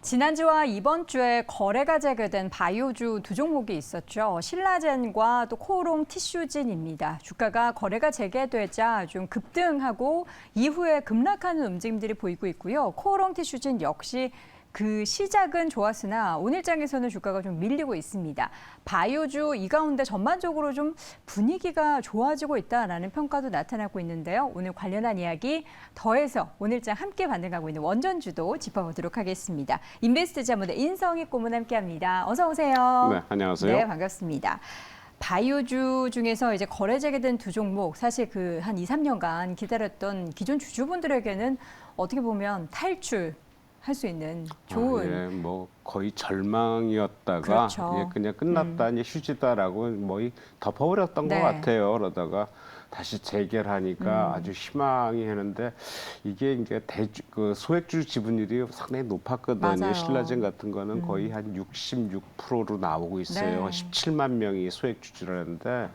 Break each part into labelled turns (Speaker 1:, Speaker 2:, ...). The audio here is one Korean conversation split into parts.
Speaker 1: 지난주와 이번 주에 거래가 재개된 바이오주 두 종목이 있었죠. 신라젠과 또 코오롱 티슈진입니다. 주가가 거래가 재개되자 좀 급등하고 이후에 급락하는 움직임들이 보이고 있고요. 코오롱 티슈진 역시 그 시작은 좋았으나 오늘장에서는 주가가 좀 밀리고 있습니다. 바이오주 이 가운데 전반적으로 좀 분위기가 좋아지고 있다라는 평가도 나타나고 있는데요. 오늘 관련한 이야기 더해서 오늘장 함께 반등하고 있는 원전주도 짚어보도록 하겠습니다. 인베스트 자문의 인성익 고문 함께합니다. 어서 오세요.
Speaker 2: 네, 안녕하세요.
Speaker 1: 네, 반갑습니다. 바이오주 중에서 이제 거래 재개된 두 종목, 사실 그 한 2, 3년간 기다렸던 기존 주주분들에게는 어떻게 보면 탈출 할 수 있는 좋은
Speaker 2: 뭐 거의 절망이었다가
Speaker 1: 그렇죠.
Speaker 2: 그냥 끝났다, 이제 휴지다라고 뭐 덮어버렸던
Speaker 1: 네.
Speaker 2: 것 같아요. 그러다가 다시 재결하니까 아주 희망이 했는데 이게 이제 그 소액주 지분율이 상당히 높았거든요.
Speaker 1: 맞아요.
Speaker 2: 신라젠 같은 거는 거의 한 66%로 나오고 있어요.
Speaker 1: 네.
Speaker 2: 17만 명이 소액주주라는데.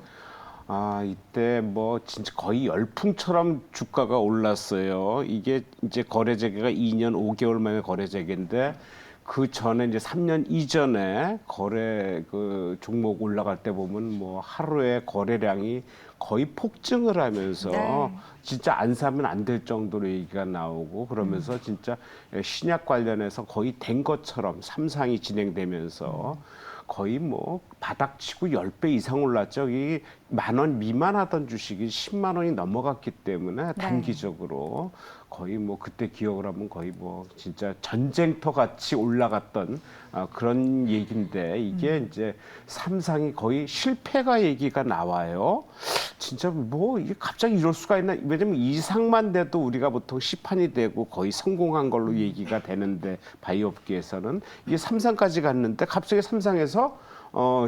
Speaker 2: 이때 뭐 진짜 거의 열풍처럼 주가가 올랐어요. 이게 이제 거래 재개가 2년 5개월 만에 거래 재개인데 그 전에 이제 3년 이전에 거래 그 종목 올라갈 때 보면 뭐 하루에 거래량이 거의 폭증을 하면서
Speaker 1: 네.
Speaker 2: 진짜 안 사면 안 될 정도로 얘기가 나오고 그러면서 진짜 신약 관련해서 거의 된 것처럼 삼상이 진행되면서 거의 뭐 바닥치고 10배 이상 올랐죠. 이 10,000원 미만 하던 주식이 10만 원이 넘어갔기 때문에 단기적으로 거의 뭐 그때 기억을 하면 거의 뭐 진짜 전쟁터 같이 올라갔던 그런 얘기인데 이게 이제 삼상이 거의 실패가 얘기가 나와요. 진짜 뭐 이게 갑자기 이럴 수가 있나? 왜냐면 이상만 돼도 우리가 보통 시판이 되고 거의 성공한 걸로 얘기가 되는데 바이오 업계에서는 이게 삼상까지 갔는데 갑자기 삼상에서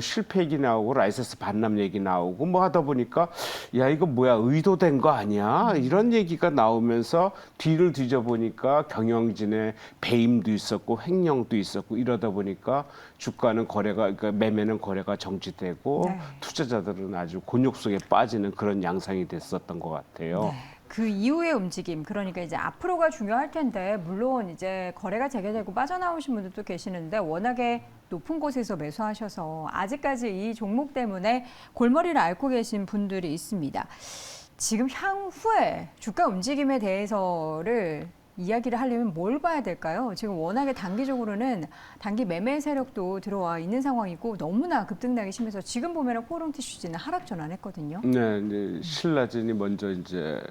Speaker 2: 실패 얘기 나오고 라이센스 반납 얘기 나오고 뭐 하다 보니까 야 이거 뭐야 의도된 거 아니야 이런 얘기가 나오면서 뒤를 뒤져보니까 경영진의 배임도 있었고 횡령도 있었고 이러다 보니까 주가는 거래가 그러니까 매매는 거래가 정지되고 투자자들은 아주 곤욕 속에 빠지는 그런 양상이 됐었던 것 같아요.
Speaker 1: 그 이후의 움직임, 그러니까 이제 앞으로가 중요할 텐데, 물론 이제 거래가 재개되고 빠져나오신 분들도 계시는데 워낙에 높은 곳에서 매수하셔서 아직까지 이 종목 때문에 골머리를 앓고 계신 분들이 있습니다. 지금 향후에 주가 움직임에 대해서를 이야기를 하려면 뭘 봐야 될까요? 지금 워낙에 단기적으로는 단기 매매 세력도 들어와 있는 상황이고 너무나 급등락이 심해서 지금 보면은 코오롱 티슈진은 하락 전환했거든요.
Speaker 2: 네, 이제 신라젠이 먼저 이제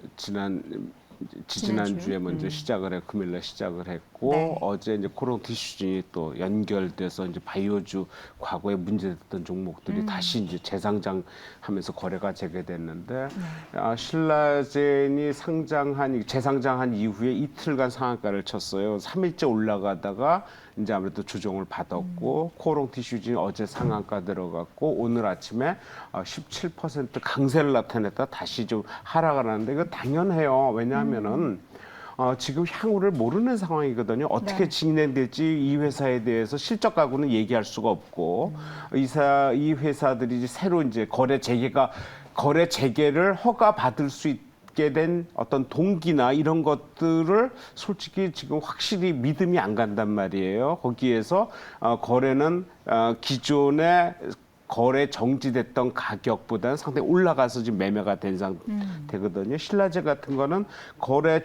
Speaker 2: 지지난주에 먼저 시작을 해 금요일날 시작을 했고 어제 이제 코오롱 티슈진이 또 연결돼서 이제 바이오주 과거에 문제됐던 종목들이 다시 이제 재상장하면서 거래가 재개됐는데 신라젠이 재상장한 이후에 이틀간 상한가를 쳤어요. 3일째 올라가다가 이제 아무래도 조정을 받았고 코오롱 티슈진이 어제 상한가 들어갔고 오늘 아침에 17% 강세를 나타냈다 다시 좀 하락을 하는데 이거 당연해요. 왜냐하면은 지금 향후를 모르는 상황이거든요. 어떻게 진행될지 이 회사에 대해서 실적 가구는 얘기할 수가 없고 이 회사들이 이제 새로 이제 거래 재개를 허가 받을 수 있게 된 어떤 동기나 이런 것들을 솔직히 지금 확실히 믿음이 안 간단 말이에요. 거기에서 거래는 기존에 거래 정지됐던 가격보다는 상당히 올라가서 지금 매매가 된 상태거든요. 신라젠 같은 거는 거래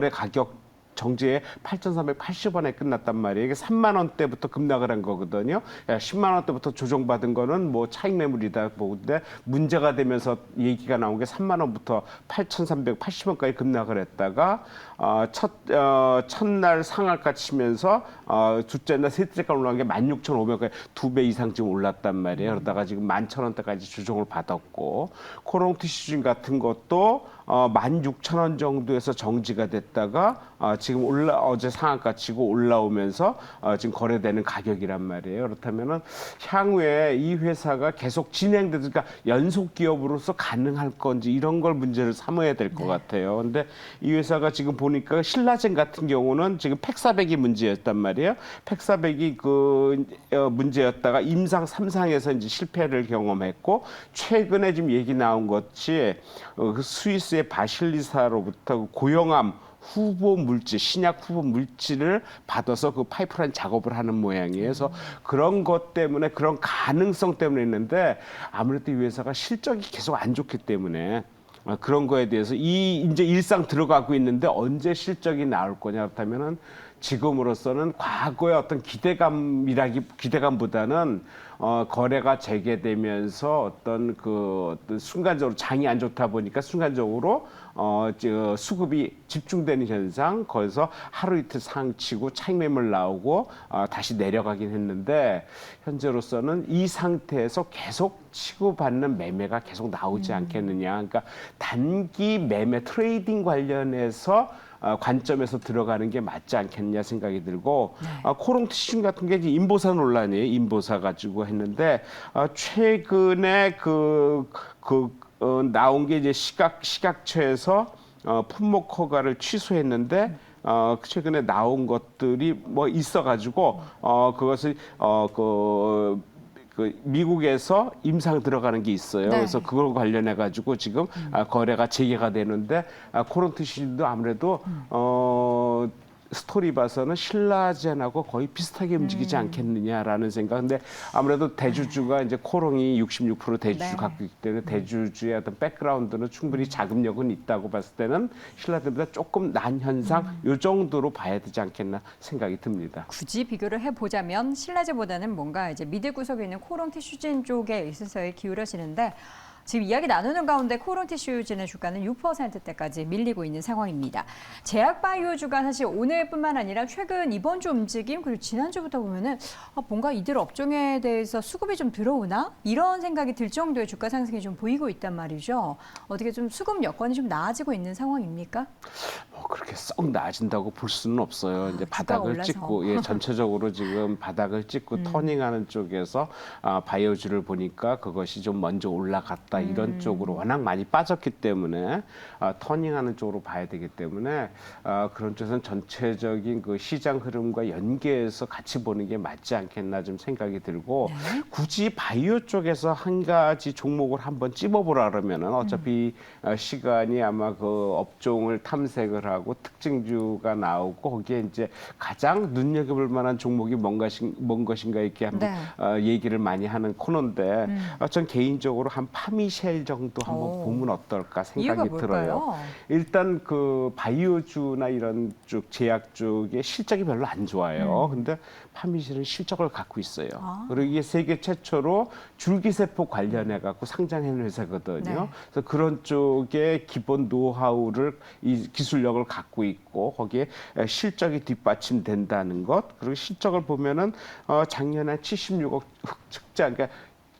Speaker 2: 가격 정지에 8,380원에 끝났단 말이에요. 이게 3만 원대부터 급락을 한 거거든요. 10만 원대부터 조정받은 거는 뭐 차익 매물이다 보는데 문제가 되면서 얘기가 나온 게 3만 원부터 8,380원까지 급락을 했다가 첫날 상한가 치면서 둘째 날 셋째가 올라간 게 16,500원까지 2배 이상 지금 올랐단 말이에요. 그러다가 지금 11,000원대까지 조정을 받았고 코오롱 티슈진 같은 것도 16,000원 정도에서 정지가 됐다가 지금 어제 상한가 치고 올라오면서 지금 거래되는 가격이란 말이에요. 그렇다면은 향후에 이 회사가 계속 진행되니까 그러니까 연속 기업으로서 가능할 건지 이런 걸 문제를 삼아야 될 것 같아요. 근데 이 회사가 지금 보니까 신라젠 같은 경우는 지금 팩400이 문제였단 말이에요. 팩400이 문제였다가 임상 3상에서 이제 실패를 경험했고 최근에 지금 얘기 나온 것이 그 스위스의 바실리사로부터 고용암 후보 물질, 신약 후보 물질을 받아서 그 파이프라인 작업을 하는 모양이에요. 그래서 그런 것 때문에 그런 가능성 때문에 있는데 아무래도 이 회사가 실적이 계속 안 좋기 때문에 그런 거에 대해서 이제 일상 들어가고 있는데 언제 실적이 나올 거냐 그렇다면은 지금으로서는 과거의 어떤 기대감보다는 거래가 재개되면서 어떤 순간적으로 장이 안 좋다 보니까 순간적으로 수급이 집중되는 현상, 거기서 하루 이틀 상치고 차익 매물 나오고 다시 내려가긴 했는데 현재로서는 이 상태에서 계속 치고받는 매매가 계속 나오지 않겠느냐. 그러니까 단기 매매 트레이딩 관련해서 관점에서 들어가는 게 맞지 않겠냐 생각이 들고 코롱 티슈 같은 게 이제 인보사 논란이에요. 인보사 가지고 했는데 최근에 나온 게 이제 식약처에서 품목 허가를 취소했는데 최근에 나온 것들이 뭐 있어가지고 그것을 미국에서 임상 들어가는 게 있어요.
Speaker 1: 네.
Speaker 2: 그래서 그걸 관련해 가지고 지금 거래가 재개가 되는데 코론트시도 아무래도 스토리 봐서는 신라젠하고 거의 비슷하게 움직이지 않겠느냐라는 생각. 근데 아무래도 대주주가 이제 코롱이 66% 대주주
Speaker 1: 네.
Speaker 2: 갖고 있기 때문에 대주주의 어떤 백그라운드는 충분히 자금력은 있다고 봤을 때는 신라젠보다 조금 난 현상 요 정도로 봐야 되지 않겠나 생각이 듭니다.
Speaker 1: 굳이 비교를 해보자면 신라제보다는 뭔가 이제 미드 구석에 있는 코롱 티슈진 쪽에 있어서 기울어지는데 지금 이야기 나누는 가운데 코롱 티슈진의 주가는 6%대까지 밀리고 있는 상황입니다. 제약바이오주가 사실 오늘뿐만 아니라 최근 이번 주 움직임 그리고 지난주부터 보면은 뭔가 이들 업종에 대해서 수급이 좀 들어오나? 이런 생각이 들 정도의 주가 상승이 좀 보이고 있단 말이죠. 어떻게 좀 수급 여건이 좀 나아지고 있는 상황입니까?
Speaker 2: 그렇게 썩 나아진다고 볼 수는 없어요. 이제 바닥을
Speaker 1: 올라서.
Speaker 2: 찍고 전체적으로 지금 바닥을 찍고 터닝하는 쪽에서 바이오주를 보니까 그것이 좀 먼저 올라갔다 이런 쪽으로 워낙 많이 빠졌기 때문에 터닝하는 쪽으로 봐야 되기 때문에 그런 쪽에서는 전체적인 그 시장 흐름과 연계해서 같이 보는 게 맞지 않겠나 좀 생각이 들고 굳이 바이오 쪽에서 한 가지 종목을 한번 찝어보라 그러면은 어차피 시간이 아마 그 업종을 탐색을 하고 특징주가 나오고 거기에 이제 가장 눈여겨볼 만한 종목이 뭔 것인가 이렇게 한번 얘기를 많이 하는 코너인데 전 개인적으로 한 파미쉘 정도 한번 보면 어떨까 생각이 들어요. 일단 그 바이오주나 이런 쪽 제약 쪽의 실적이 별로 안 좋아요. 근데 파미쉘은 실적을 갖고 있어요. 그리고 이게 세계 최초로 줄기세포 관련해 갖고 상장한 회사거든요. 그래서 그런 쪽에 기본 노하우를 이 기술력을 갖고 있고 거기에 실적이 뒷받침된다는 것. 그리고 실적을 보면은 작년에 76억 흑자, 그러니까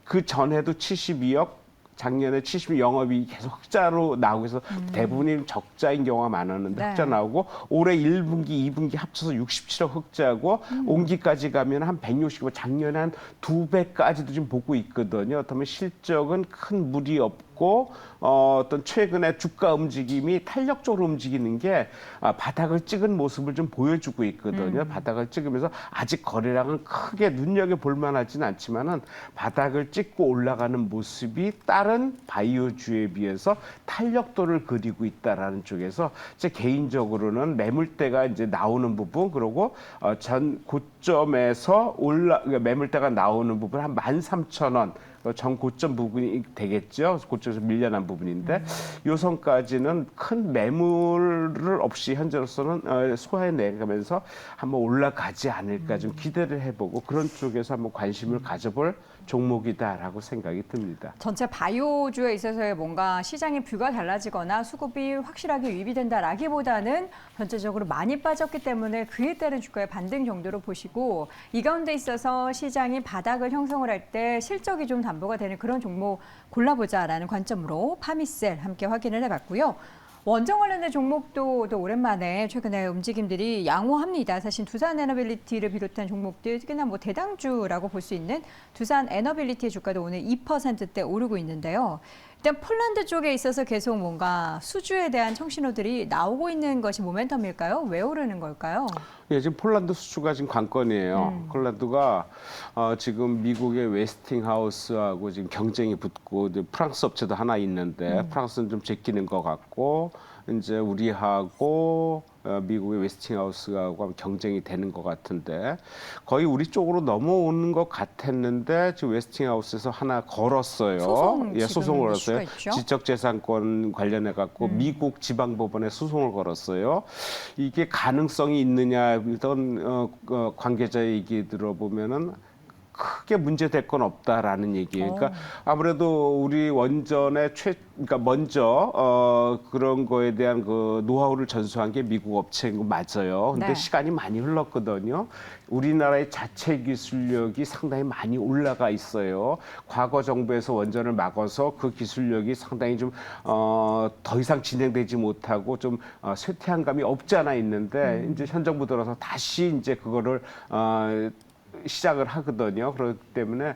Speaker 2: 그 전에도 72억. 작년에 70 영업이 계속 흑자로 나오고 해서 대부분이 적자인 경우가 많았는데 흑자 나오고 올해 1분기, 2분기 합쳐서 67억 흑자고 온기까지 가면 한 160억, 작년에 한 2배까지도 지금 보고 있거든요. 그렇다면 실적은 큰 무리 없고 어떤 최근에 주가 움직임이 탄력적으로 움직이는 게 바닥을 찍은 모습을 좀 보여주고 있거든요. 바닥을 찍으면서 아직 거래량은 크게 눈여겨볼 만하지는 않지만은 바닥을 찍고 올라가는 모습이 다른 바이오주에 비해서 탄력도를 그리고 있다라는 쪽에서 제 개인적으로는 매물대가 이제 나오는 부분 그리고 전 고점에서 매물대가 나오는 부분 한 13,000원 전 고점 부분이 되겠죠. 고점에서 밀려난 부분인데 요 선까지는 큰 매물을 없이 현재로서는 소화해내가면서 한번 올라가지 않을까 좀 기대를 해보고 그런 쪽에서 한번 관심을 가져볼 종목이다라고 생각이 듭니다.
Speaker 1: 전체 바이오주에 있어서의 뭔가 시장의 뷰가 달라지거나 수급이 확실하게 유입이 된다라기보다는 전체적으로 많이 빠졌기 때문에 그에 따른 주가의 반등 정도로 보시고 이 가운데 있어서 시장이 바닥을 형성을 할 때 실적이 좀 담보가 되는 그런 종목 골라보자라는 관점으로 파미셀 함께 확인을 해봤고요. 원정 관련된 종목도 또 오랜만에 최근에 움직임들이 양호합니다. 사실 두산 에너빌리티를 비롯한 종목들 특히나 뭐 대당주라고 볼 수 있는 두산 에너빌리티의 주가도 오늘 2%대 오르고 있는데요. 일단 폴란드 쪽에 있어서 계속 뭔가 수주에 대한 청신호들이 나오고 있는 것이 모멘텀일까요? 왜 오르는 걸까요?
Speaker 2: 예, 지금 폴란드 수주가 지금 관건이에요. 폴란드가 지금 미국의 웨스팅하우스하고 지금 경쟁이 붙고 프랑스 업체도 하나 있는데 프랑스는 좀 제끼는 것 같고 이제 우리하고 미국의 웨스팅하우스하고 경쟁이 되는 것 같은데 거의 우리 쪽으로 넘어오는 것 같았는데 지금 웨스팅하우스에서 하나 걸었어요. 소송을 걸었어요. 지적재산권 관련해 갖고 미국 지방법원에 소송을 걸었어요. 이게 가능성이 있느냐 이런 관계자 얘기 들어보면은 크게 문제될 건 없다라는 얘기예요. 그러니까 아무래도 우리 원전의 그러니까 먼저 그런 거에 대한 그 노하우를 전수한 게 미국 업체인 거 맞아요. 근데
Speaker 1: 네.
Speaker 2: 시간이 많이 흘렀거든요. 우리나라의 자체 기술력이 상당히 많이 올라가 있어요. 과거 정부에서 원전을 막아서 그 기술력이 상당히 좀 더 이상 진행되지 못하고 좀 쇠퇴한 감이 없지 않아 있는데 이제 현 정부 들어서 다시 이제 그거를 시작을 하거든요. 그렇기 때문에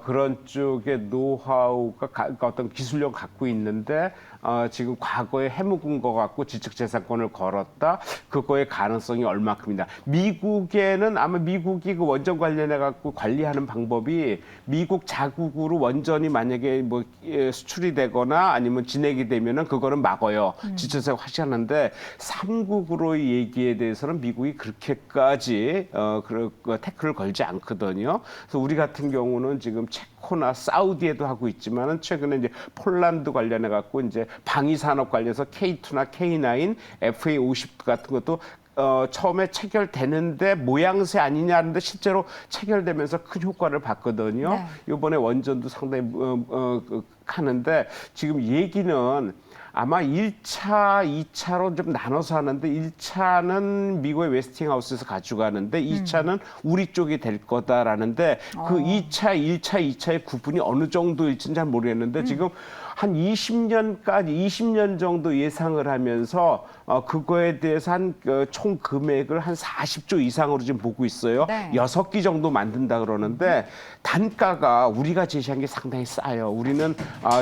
Speaker 2: 그런 쪽의 노하우가 그러니까 어떤 기술력 갖고 있는데 지금 과거에 해묵은 것 같고 지적재산권을 걸었다. 그거의 가능성이 얼마큼이다. 미국에는 아마 미국이 그 원전 관련해 갖고 관리하는 방법이 미국 자국으로 원전이 만약에 뭐 수출이 되거나 아니면 진행이 되면은 그거는 막어요. 지적재산 확실하는데 삼국으로의 얘기에 대해서는 미국이 그렇게까지 그 태클을 걸지 않거든요. 그래서 우리 같은 경우는 지금 체코나 사우디에도 하고 있지만은 최근에 이제 폴란드 관련해 갖고 이제 방위 산업 관련해서 K2나 K9, FA50 같은 것도 처음에 체결되는데 모양새 아니냐 하는데 실제로 체결되면서 큰 효과를 봤거든요.
Speaker 1: 네.
Speaker 2: 이번에 원전도 상당히 하는데 지금 얘기는 아마 1차, 2차로 좀 나눠서 하는데 1차는 미국의 웨스팅하우스에서 가져가는데 2차는 우리 쪽이 될 거다라는데 그 2차, 1차, 2차의 구분이 어느 정도일지는 잘 모르겠는데 지금 한 20년 정도 예상을 하면서 그거에 대해서 한 총 금액을 한 40조 이상으로 지금 보고 있어요.
Speaker 1: 네.
Speaker 2: 6기 정도 만든다 그러는데 단가가 우리가 제시한 게 상당히 싸요. 우리는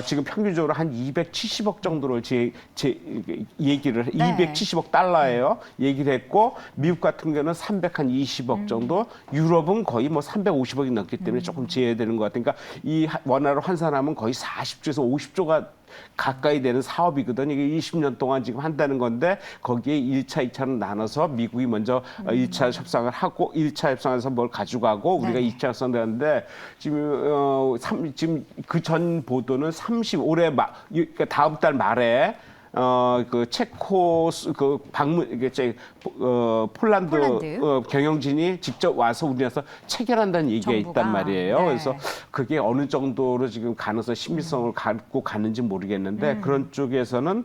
Speaker 2: 지금 평균적으로 한 270억 정도를 얘기를
Speaker 1: 네.
Speaker 2: 270억 달러예요. 얘기를 했고 미국 같은 경우는 320억 정도, 유럽은 거의 뭐 350억이 넘기 때문에 조금 제외되는 것 같으니까 이 원화로 환산하면 거의 40조에서 50조가 가까이 되는 사업이거든요. 이게 20년 동안 지금 한다는 건데 거기에 1차, 2차는 나눠서 미국이 먼저 1차 협상을 하고 1차 협상에서 뭘 가져가고 우리가
Speaker 1: 네.
Speaker 2: 2차 협상을 하는데 지금 그 전 보도는 올해 그러니까 다음 달 말에 그 체코 그 방문 이게 폴란드. 경영진이 직접 와서 우리나라에서 체결한다는 얘기가
Speaker 1: 정부가.
Speaker 2: 있단 말이에요.
Speaker 1: 네.
Speaker 2: 그래서 그게 어느 정도로 지금 가능성 신빙성을 갖고 가는지 모르겠는데 그런 쪽에서는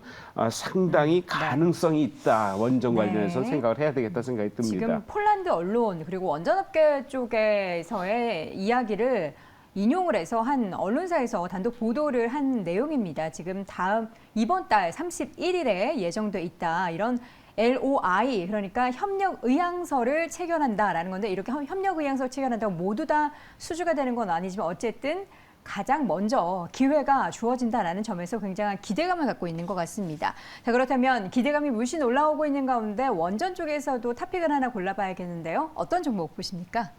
Speaker 2: 상당히 가능성이 있다. 원전 관련해서
Speaker 1: 네.
Speaker 2: 생각을 해야 되겠다 생각이 듭니다.
Speaker 1: 지금 폴란드 언론 그리고 원전업계 쪽에서의 이야기를 인용을 해서 한 언론사에서 단독 보도를 한 내용입니다. 지금 이번 달 31일에 예정돼 있다. 이런 LOI 그러니까 협력 의향서를 체결한다라는 건데 이렇게 협력 의향서 체결한다고 모두 다 수주가 되는 건 아니지만 어쨌든 가장 먼저 기회가 주어진다라는 점에서 굉장한 기대감을 갖고 있는 것 같습니다. 자, 그렇다면 기대감이 물씬 올라오고 있는 가운데 원전 쪽에서도 탑픽을 하나 골라봐야겠는데요. 어떤 종목 보십니까?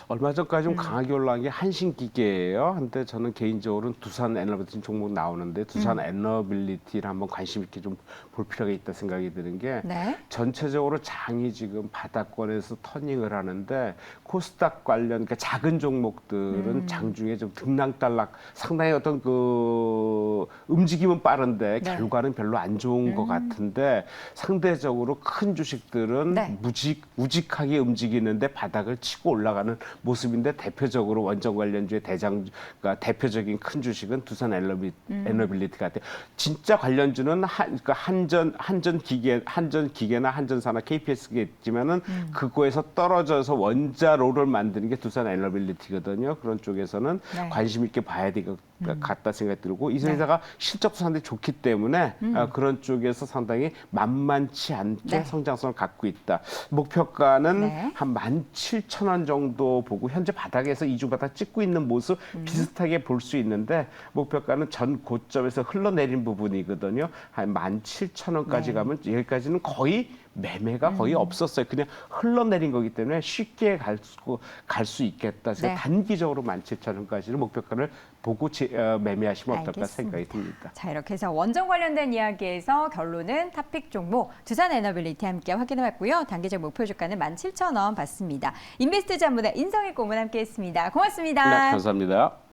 Speaker 2: 얼마 전까지 좀 강하게 올라간 게 한신기계예요. 근데 저는 개인적으로는 두산 에너빌리티 종목 나오는데 두산 에너빌리티를 한번 관심 있게 좀 볼 필요가 있다 생각이 드는 게
Speaker 1: 네.
Speaker 2: 전체적으로 장이 지금 바닥권에서 터닝을 하는데 코스닥 관련 그러니까 작은 종목들은 장 중에 좀 등락달락 상당히 어떤 그 움직임은 빠른데
Speaker 1: 네.
Speaker 2: 결과는 별로 안 좋은 것 같은데 상대적으로 큰 주식들은
Speaker 1: 네.
Speaker 2: 우직하게 움직이는데 바닥을 치고 올라가는 모습인데 대표적으로 원전 관련주의 그러니까 대표적인 큰 주식은 두산 에너빌리티 같아요. 진짜 관련주는 그러니까 한전기계나 한전사나 KPS겠지만은 그거에서 떨어져서 원자로를 만드는 게 두산 에너빌리티거든요. 그런 쪽에서는
Speaker 1: 네.
Speaker 2: 관심 있게 봐야 될 것 같다 생각이 들고 이 회사가 실적도 상당히 좋기 때문에 그런 쪽에서 상당히 만만치 않게
Speaker 1: 네.
Speaker 2: 성장성을 갖고 있다. 목표가는
Speaker 1: 네.
Speaker 2: 한 17,000원 정도 보고 현재 바닥에서 이중바닥 찍고 있는 모습 비슷하게 볼 수 있는데 목표가는 전 고점에서 흘러내린 부분이거든요. 한 17,000원까지
Speaker 1: 네.
Speaker 2: 가면 여기까지는 거의 매매가 거의 없었어요. 그냥 흘러내린 거기 때문에 쉽게 갈 수 있겠다. 그래서
Speaker 1: 네.
Speaker 2: 단기적으로 17,000원까지는 목표가를 보고 매매하시면 어떨까
Speaker 1: 알겠습니다.
Speaker 2: 생각이 듭니다.
Speaker 1: 자, 이렇게 해서 원전 관련된 이야기에서 결론은 탑픽 종목 두산에너빌리티 함께 확인해봤고요. 단기적 목표 주가는 17,000원 받습니다. 인베스트 전문의 인성희 고문 함께했습니다. 고맙습니다.
Speaker 2: 네, 감사합니다.